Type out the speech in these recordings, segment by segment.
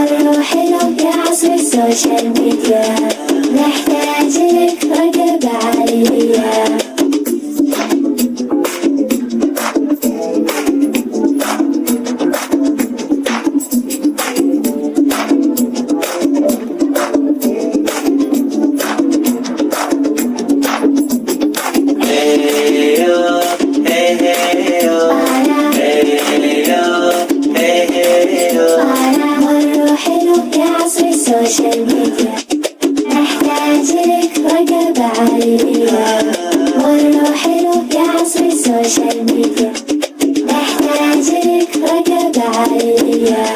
مرة حلو يا عصر السوشيال ميديا، نحتاج لك رقبة عالية. السوشيال ميديا نحتاج لك رقبة عالية. مرة حلو يا عصر السوشيال ميديا، نحتاج لك رقبة عالية.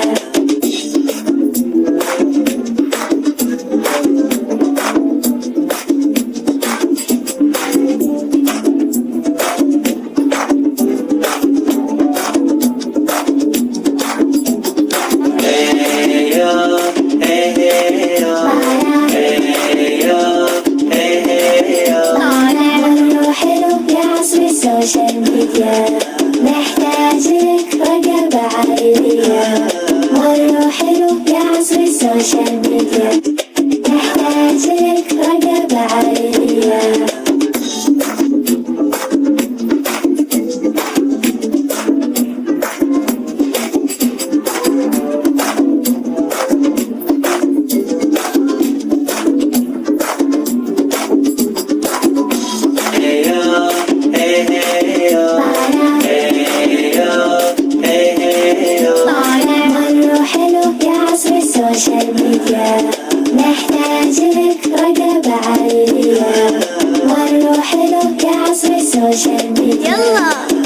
السوشيال ميديا نحتاج لك رقبة عالية. مرة حلو يا عصر السوشيال ميديا، نحتاج لك رقبة عالية. السوشيال ميديا نحتاج لك رقبة عالية. مرة حلو يا عصر السوشيال ميديا،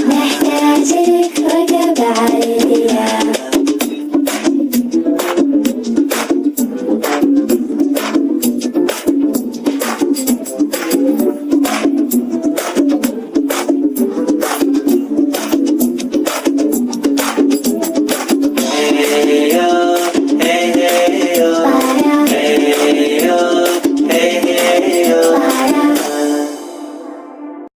نحتاج لك رقبة عالية.